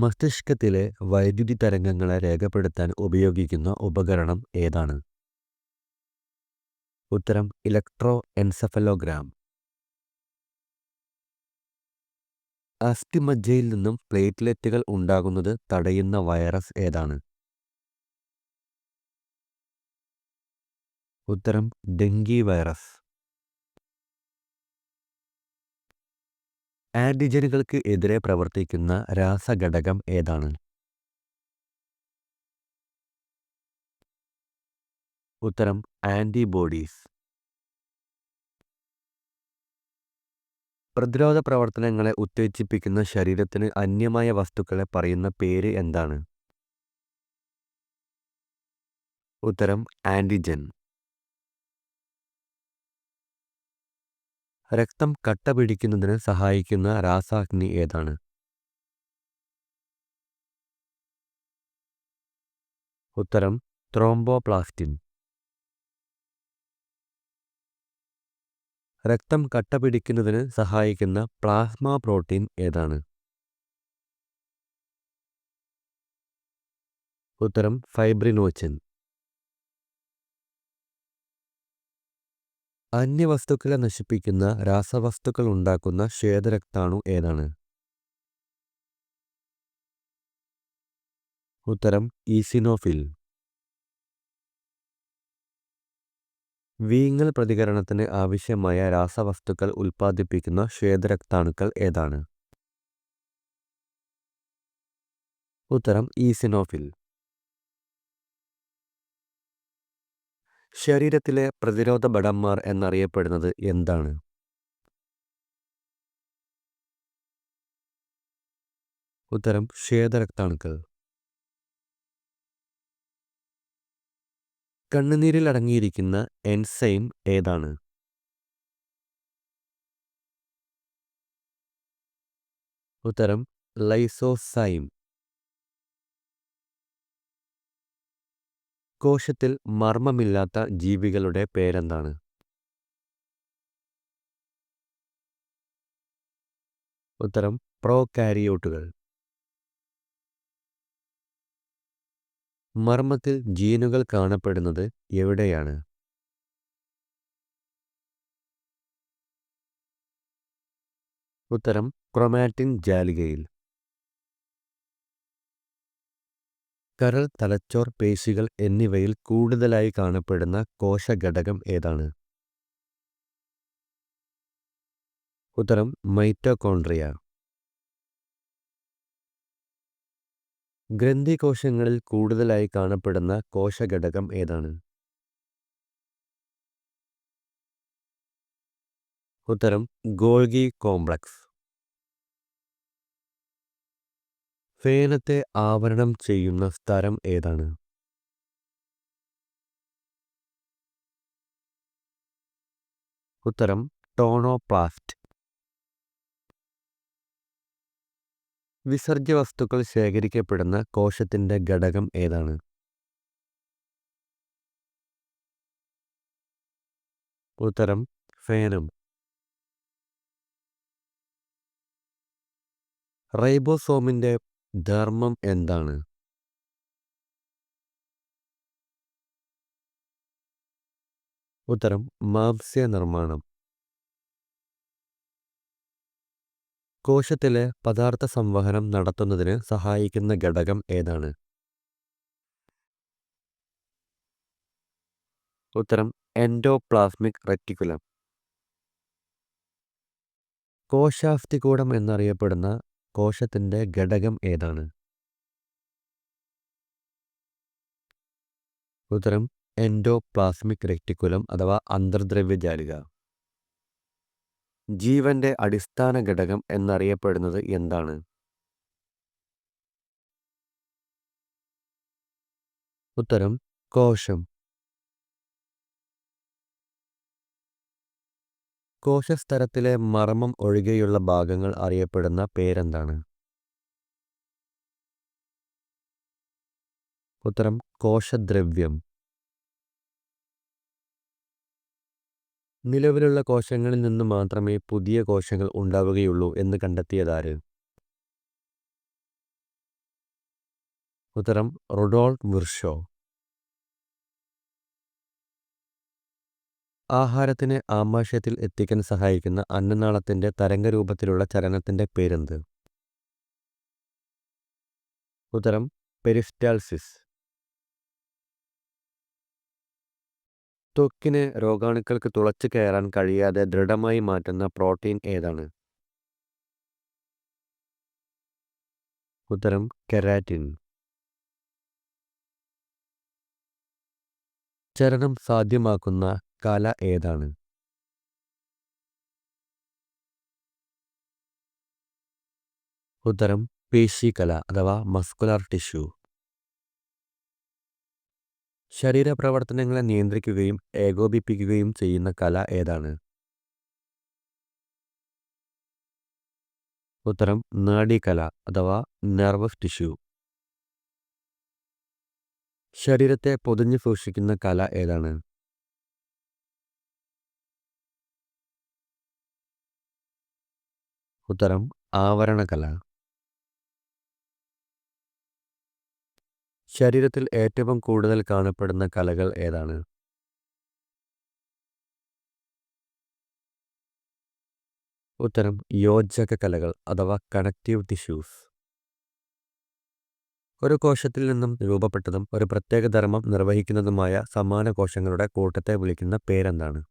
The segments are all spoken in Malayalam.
മസ്തിഷ്കത്തിലെ വൈദ്യുതി തരംഗങ്ങളെ രേഖപ്പെടുത്താൻ ഉപയോഗിക്കുന്ന ഉപകരണം ഏതാണ്? ഉത്തരം ഇലക്ട്രോ എൻസെഫലോഗ്രാം. അസ്ഥിമജ്ജയിൽ നിന്നും പ്ലേറ്റ്ലെറ്റുകൾ ഉണ്ടാകുന്നത് തടയുന്ന വൈറസ് ഏതാണ്? ഉത്തരം ഡെങ്കി വൈറസ്. ആന്റിജനുകൾക്ക് എതിരെ പ്രവർത്തിക്കുന്ന രാസഘടകം ഏതാണ്? ഉത്തരം ആന്റിബോഡീസ്. പ്രതിരോധ പ്രവർത്തനങ്ങളെ ഉത്തേജിപ്പിക്കുന്ന ശരീരത്തിന് അന്യമായ വസ്തുക്കളെ പറയുന്ന പേര് എന്താണ്? ഉത്തരം ആന്റിജൻ. രക്തം കട്ട പിടിക്കുന്നതിന് സഹായിക്കുന്ന രാസാഗ്നി ഏതാണ്? ഉത്തരം ത്രോംബോപ്ലാസ്റ്റിൻ. രക്തം കട്ട പിടിക്കുന്നതിന് സഹായിക്കുന്ന പ്ലാസ്മ പ്രോട്ടീൻ ഏതാണ്? ഉത്തരം ഫൈബ്രിനോജൻ. അന്യവസ്തുക്കളെ നശിപ്പിക്കുന്ന രാസവസ്തുക്കൾ ഉണ്ടാക്കുന്ന ശ്വേതരക്താണു ഏതാണ്? ഉത്തരം ഈസിനോഫിൽ. വീങ്ങൽ പ്രതികരണത്തിന് ആവശ്യമായ രാസവസ്തുക്കൾ ഉൽപ്പാദിപ്പിക്കുന്ന ശ്വേതരക്താണുക്കൾ ഏതാണ്? ഉത്തരം ഈസിനോഫിൽ. ശരീരത്തിലെ പ്രതിരോധ ഭടന്മാർ എന്നറിയപ്പെടുന്നത് എന്താണ്? ഉത്തരം ശ്വേതരക്താണുക്കൾ. കണ്ണുനീരിൽ അടങ്ങിയിരിക്കുന്ന എൻസൈം ഏതാണ്? ഉത്തരം ലൈസോസൈം. കോശത്തിൽ മർമ്മമില്ലാത്ത ജീവികളുടെ പേരെന്താണ്? ഉത്തരം പ്രോകാരിയോട്ടുകൾ. മർമ്മത്തിൽ ജീനുകൾ കാണപ്പെടുന്നത് എവിടെയാണ്? ഉത്തരം ക്രൊമാറ്റിൻ ജാലികയിൽ. കരൾ, തലച്ചോർ, പേശികൾ എന്നിവയിൽ കൂടുതലായി കാണപ്പെടുന്ന കോശഘടകം ഏതാണ്? ഉത്തരം മൈറ്റോകോൺട്രിയ. ഗ്രന്ഥികോശങ്ങളിൽ കൂടുതലായി കാണപ്പെടുന്ന കോശഘടകം ഏതാണ്? ഉത്തരം ഗോൾഗി കോംപ്ലക്സ്. ഫേനത്തെ ആവരണം ചെയ്യുന്ന സ്ഥലം ഏതാണ്? ഉത്തരം ടോണോപ്ലാസ്റ്റ്. വിസർജ്യ വസ്തുക്കൾ ശേഖരിക്കപ്പെടുന്ന കോശത്തിന്റെ ഘടകം ഏതാണ്? ഉത്തരം ഫേനം. റൈബോസോമിന്റെ ധർമ്മം എന്താണ്? ഉത്തരം മാംസ്യ നിർമ്മാണം. കോശത്തിലെ പദാർത്ഥ സംവഹനം നടത്തുന്നതിന് സഹായിക്കുന്ന ഘടകം ഏതാണ്? ഉത്തരം എൻഡോപ്ലാസ്മിക് റെറ്റിക്കുലം. കോശാസ്ഥികൂടം എന്നറിയപ്പെടുന്ന കോശത്തിന്റെ ഘടകം ഏതാണ്? ഉത്തരം എൻഡോപ്ലാസ്മിക് റെറ്റിക്കുലം അഥവാ അന്തർദ്രവ്യജാലിക. ജീവന്റെ അടിസ്ഥാന ഘടകം എന്നറിയപ്പെടുന്നത് എന്താണ്? ഉത്തരം കോശം. കോശസ്തരത്തിലെ മർമ്മം ഒഴികെയുള്ള ഭാഗങ്ങൾ അറിയപ്പെടുന്ന പേരെന്താണ്? ഉത്തരം കോശദ്രവ്യം. നിലവിലുള്ള കോശങ്ങളിൽ നിന്ന് മാത്രമേ പുതിയ കോശങ്ങൾ ഉണ്ടാവുകയുള്ളൂ എന്ന് കണ്ടെത്തിയതാര്? ഉത്തരം റുഡോൾഫ് വിർഷോ. ആഹാരത്തിന് ആമാശയത്തിൽ എത്തിക്കാൻ സഹായിക്കുന്ന അന്നനാളത്തിന്റെ തരംഗരൂപത്തിലുള്ള ചലനത്തിന്റെ പേരെന്ത്? ഉത്തരം പെരിസ്റ്റാൾസിസ്. ത്വക്കിനെ രോഗാണുക്കൾക്ക് തുളച്ചു കയറാൻ കഴിയാതെ ദൃഢമായി മാറ്റുന്ന പ്രോട്ടീൻ ഏതാണ്? ഉത്തരം കെരാറ്റിൻ. ചലനം സാധ്യമാക്കുന്ന കല ഏതാണ്? ഉത്തരം പേശികല അഥവാ മസ്കുലർ ടിഷ്യൂ. ശരീരപ്രവർത്തനങ്ങളെ നിയന്ത്രിക്കുകയും ഏകോപിപ്പിക്കുകയും ചെയ്യുന്ന കല ഏതാണ്? ഉത്തരം നാഡീകല അഥവാ നെർവസ് ടിഷ്യൂ. ശരീരത്തെ പൊതിഞ്ഞു സൂക്ഷിക്കുന്ന കല ഏതാണ്? ഉത്തരം ആവരണകല. ശരീരത്തിൽ ഏറ്റവും കൂടുതൽ കാണപ്പെടുന്ന കലകൾ ഏതാണ്? ഉത്തരം യോജക കലകൾ അഥവാ കണക്റ്റീവ് ടിഷ്യൂസ്. ഒരു കോശത്തിൽ നിന്നും രൂപപ്പെട്ടതും ഒരു പ്രത്യേക ധർമ്മം നിർവഹിക്കുന്നതുമായ സമാന കോശങ്ങളുടെ കൂട്ടത്തെ വിളിക്കുന്ന പേരെന്താണ്?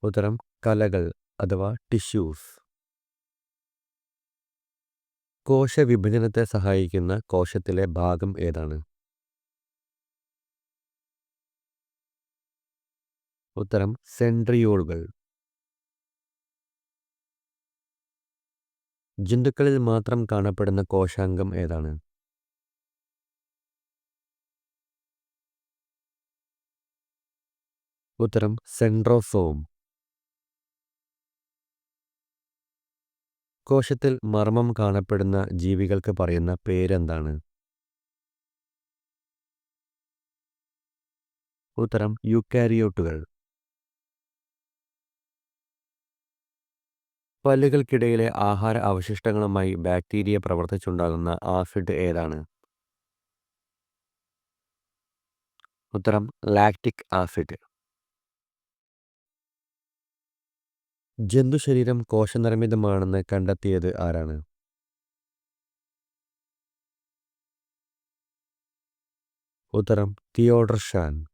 ഉത്തരം കലകൾ അഥവാ ടിഷ്യൂസ്. കോശവിഭജനത്തെ സഹായിക്കുന്ന കോശത്തിലെ ഭാഗം ഏതാണ്? ഉത്തരം സെൻട്രിയോളുകൾ. ജന്തുക്കളിൽ മാത്രം കാണപ്പെടുന്ന കോശാംഗം ഏതാണ്? ഉത്തരം സെൻട്രോസോം. കോശത്തിൽ മർമ്മം കാണപ്പെടുന്ന ജീവികൾക്ക് പറയുന്ന പേരെന്താണ്? ഉത്തരം യൂക്കാരിയോട്ടുകൾ. പല്ലുകൾക്കിടയിലെ ആഹാര അവശിഷ്ടങ്ങളുമായി ബാക്ടീരിയ പ്രവർത്തിച്ചുണ്ടാകുന്ന ആസിഡ് ഏതാണ്? ഉത്തരം ലാക്റ്റിക് ആസിഡ്. ജന്തുശരീരം കോശനിർമ്മിതമാണെന്ന് കണ്ടെത്തിയത് ആരാണ്? ഉത്തരം തിയോഡർ ഷാൻ.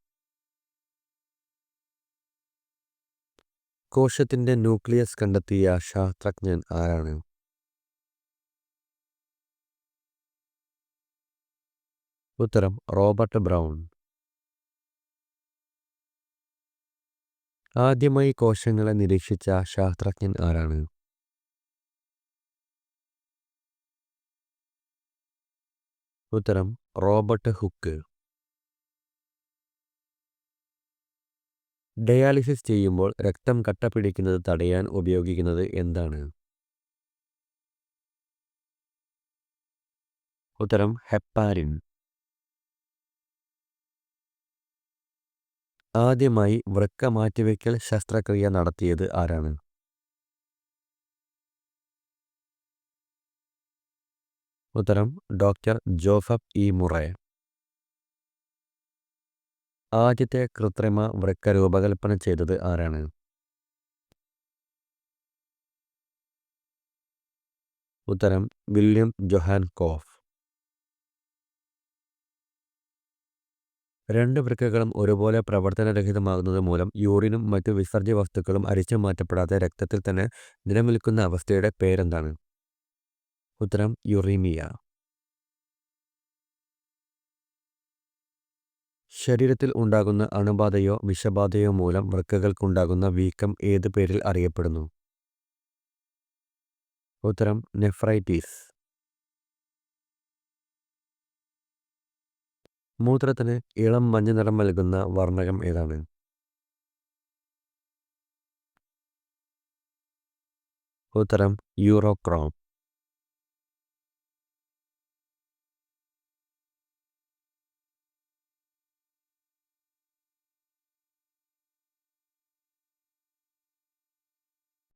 കോശത്തിന്റെ ന്യൂക്ലിയസ് കണ്ടെത്തിയ ശാസ്ത്രജ്ഞൻ ആരാണ്? ഉത്തരം റോബർട്ട് ബ്രൗൺ. ആദ്യമായി കോശങ്ങളെ നിരീക്ഷിച്ച ശാസ്ത്രജ്ഞൻ ആരാണ്? ഉത്തരം റോബർട്ട് ഹുക്ക്. ഡയാലിസിസ് ചെയ്യുമ്പോൾ രക്തം കട്ടപിടിക്കുന്നത് തടയാൻ ഉപയോഗിക്കുന്നത് എന്താണ്? ഉത്തരം ഹെപ്പാരിൻ. ആദ്യമായി വൃക്ക മാറ്റിവെക്കൽ ശസ്ത്രക്രിയ നടത്തിയത് ആരാണ്? ഉത്തരം ഡോക്ടർ ജോസഫ് ഇ മുറേ. ആദ്യത്തെ കൃത്രിമ വൃക്ക രൂപകൽപ്പന ചെയ്തത് ആരാണ്? ഉത്തരം വില്യം ജൊഹാൻ കോഫ്. രണ്ട് വൃക്കകളും ഒരുപോലെ പ്രവർത്തനരഹിതമാകുന്നത് മൂലം യൂറിനും മറ്റു വിസർജ്യ വസ്തുക്കളും അരിച്ചു മാറ്റപ്പെടാതെ രക്തത്തിൽ തന്നെ നിലനിൽക്കുന്ന അവസ്ഥയുടെ പേരെന്താണ്? ഉത്തരം യുറീമിയ. ശരീരത്തിൽ ഉണ്ടാകുന്ന അണുബാധയോ വിഷബാധയോ മൂലം വൃക്കകൾക്കുണ്ടാകുന്ന വീക്കം ഏത് പേരിൽ അറിയപ്പെടുന്നു? ഉത്തരം നെഫ്രൈറ്റിസ്. മൂത്രത്തിന് ഇളം മഞ്ഞ നിറം നൽകുന്ന വർണ്ണകം ഏതാണ്? ഉത്തരം യൂറോക്രോം.